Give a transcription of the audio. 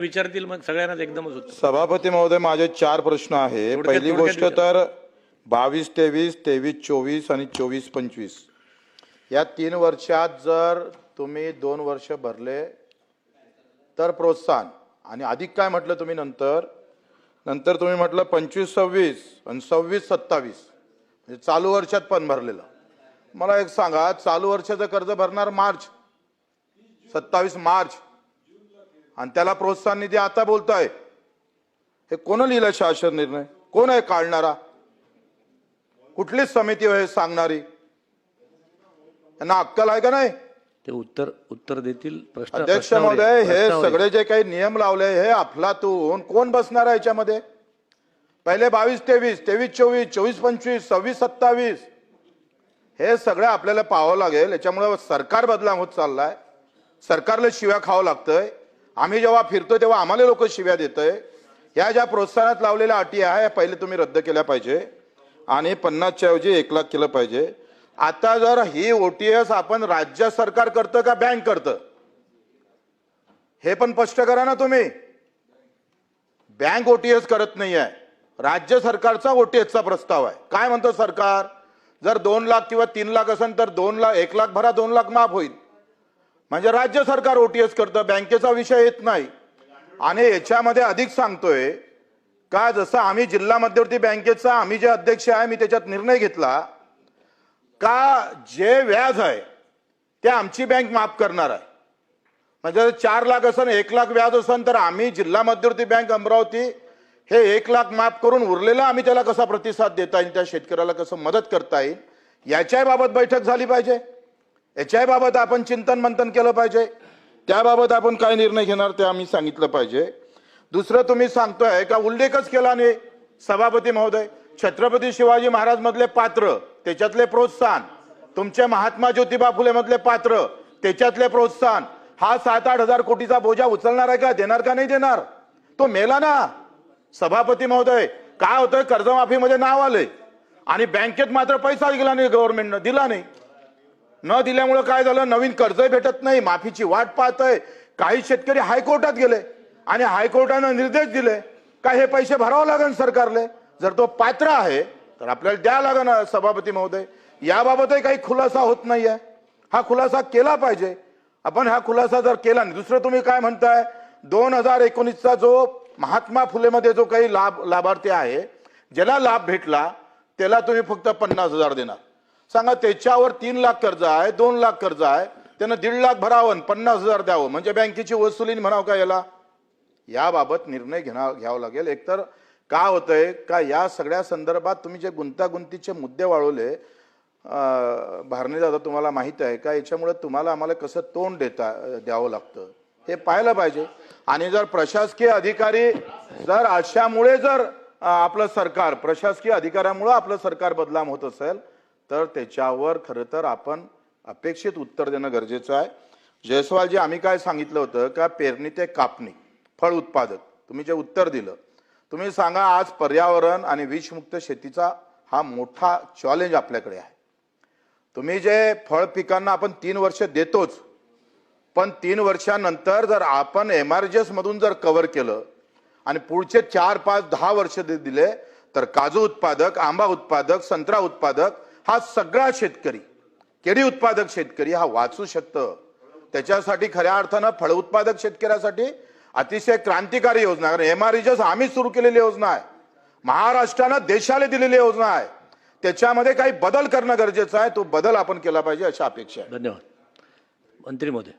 विचारतील मग सगळ्यांनाच एकदमच उत्तर. सभापती महोदय, माझे 4 प्रश्न आहे. पहिली गोष्ट तर 22-23, 23-24 आणि 24-25 या 3 वर्षात जर तुम्ही 2 वर्ष भरले तर प्रोत्साहन, आणि अधिक काय म्हटलं तुम्ही नंतर तुम्ही म्हटलं 25-26 आणि 26-27 म्हणजे चालू वर्षात पण भरलेलं. मला एक सांगा, चालू वर्षाचं कर्ज भरणार 27 मार्च आणि त्याला प्रोत्साहन निधी आता बोलताय. हे कोण लिहिलं शासन निर्णय? कोण आहे काढणारा? कुठली समिती आहे सांगणारी? यांना अक्कल आहे का नाही? ते उत्तर देतील. प्रश्न अध्यक्ष महोदय, हे सगळे जे काही नियम लावले हे अफलातून कोण बसणार आहे याच्यामध्ये? पहिले 22-23, 23-24, 24-25, 26-27 हे सगळं आपल्याला पाहावं लागेल. याच्यामुळे सरकार बदलाव होत चाललाय. सरकारला शिव्या खावं लागतंय. आम्ही जेव्हा फिरतोय तेव्हा आम्हाला लोक शिव्या देतोय. या ज्या प्रोत्साहनात लावलेल्या अटी आहे पहिले तुम्ही रद्द केल्या पाहिजे आणि 50च्या ऐवजी 1 लाख केलं पाहिजे. आता जर ही ओटीएस आपण राज्य सरकार करतं का बँक करतं हे पण स्पष्ट करा ना तुम्ही. बँक ओटीएस करत नाही आहे, राज्य सरकारचा ओटीएसचा प्रस्ताव आहे. काय म्हणतो सरकार? जर 2 लाख किंवा 3 लाख असेल तर 2 लाख 1 लाख भरा, 2 लाख माफ होईल. म्हणजे राज्य सरकार ओटीएस करतं, बँकेचा विषय येत नाही. आणि याच्यामध्ये अधिक सांगतोय का, जसं आम्ही जिल्हा मध्यवर्ती बँकेचा आम्ही जे अध्यक्ष आहे मी त्याच्यात निर्णय घेतला का जे व्याज आहे ते आमची बँक माफ करणार आहे. म्हणजे 4 लाख असेल 1 लाख व्याज असेल तर आम्ही जिल्हा मध्यवर्ती बँक अमरावती हे 1 लाख माफ करून उरलेला आम्ही त्याला कसा प्रतिसाद देता येईल, त्या शेतकऱ्याला कसं मदत करता येईल याच्या बाबत बैठक झाली पाहिजे. याच्या बाबत आपण चिंतन मंथन केलं पाहिजे. त्याबाबत आपण काय निर्णय घेणार ते आम्ही सांगितलं पाहिजे. दुसरं तुम्ही सांगतोय का उल्लेखच केला नाही सभापती महोदय. छत्रपती शिवाजी महाराज मधले पात्र त्याच्यातले प्रोत्साहन, तुमचे महात्मा ज्योतिबा फुले मधले पात्र त्याच्यातले प्रोत्साहन, हा 7-8 हजार कोटीचा बोजा उचलणार आहे का? देणार का नाही देणार? तो मेला ना सभापती महोदय. काय होतंय, कर्जमाफीमध्ये नाव आलंय आणि बँकेत मात्र पैसा दिला नाही, गव्हर्नमेंटनं दिला नाही. न दिल्यामुळे काय झालं, नवीन कर्ज भेटत नाही, माफीची वाट पाहतोय. काही शेतकरी हायकोर्टात गेले आणि हायकोर्टानं निर्देश दिले का हे पैसे भरावं लागेल सरकारले. जर तो पात्र आहे तर आपल्याला द्या लागेल. सभापती महोदय, याबाबतही काही खुलासा होत नाहीये. हा खुलासा केला पाहिजे आपण. हा खुलासा जर केला नाही. दुसरं तुम्ही काय म्हणताय, 2019चा जो महात्मा फुलेमध्ये जो काही लाभार्थी आहे ज्याला लाभ भेटला त्याला तुम्ही फक्त 50,000 देणार. सांगा, त्याच्यावर 3 लाख कर्ज आहे, 2 लाख कर्ज आहे, त्यानं 1.5 लाख भरावं, 50,000 द्यावं, म्हणजे बँकेची वसुली म्हणावं का याला? याबाबत निर्णय घ्यावा लागेल. एकतर काय होतंय का, या सगळ्या संदर्भात तुम्ही जे गुंतागुंतीचे मुद्दे वाढवले भारणे दादा, तुम्हाला माहित आहे का याच्यामुळे तुम्हाला आम्हाला कसं तोंड द्यावं लागतं हे पाहायला पाहिजे. आणि जर प्रशासकीय अधिकारी जर अशामुळे जर आपलं सरकार प्रशासकीय अधिकाऱ्यामुळे आपलं सरकार बदनाम होत असेल तर त्याच्यावर खरं तर आपण अपेक्षित उत्तर देणं गरजेचं आहे. जयस्वालजी, आम्ही काय सांगितलं होतं का पेरणी ते कापणी फळ उत्पादक तुम्ही जे उत्तर दिलं, तुम्ही सांगा आज पर्यावरण आणि विषमुक्त शेतीचा हा मोठा चॅलेंज आपल्याकडे आहे. तुम्ही जे फळ पिकांना आपण 3 वर्ष देतोच, पण 3 वर्षानंतर जर आपण MRGS मधून जर कव्हर केलं आणि पुढचे 4, 5, 10 वर्ष दिले तर काजू उत्पादक, आंबा उत्पादक, संत्रा उत्पादक हा सगळा शेतकरी, केळी उत्पादक शेतकरी हा वाचू शकतं. त्याच्यासाठी खऱ्या अर्थानं फळ उत्पादक शेतकऱ्यासाठी अतिशय क्रांतिकारी योजना, कारण MRGS आम्ही सुरू केलेली योजना आहे, महाराष्ट्रानं देशाला दिलेली योजना आहे. त्याच्यामध्ये काही बदल करणं गरजेचं आहे. तो बदल आपण केला पाहिजे अशा अपेक्षा आहे. धन्यवाद. मंत्री महोदय.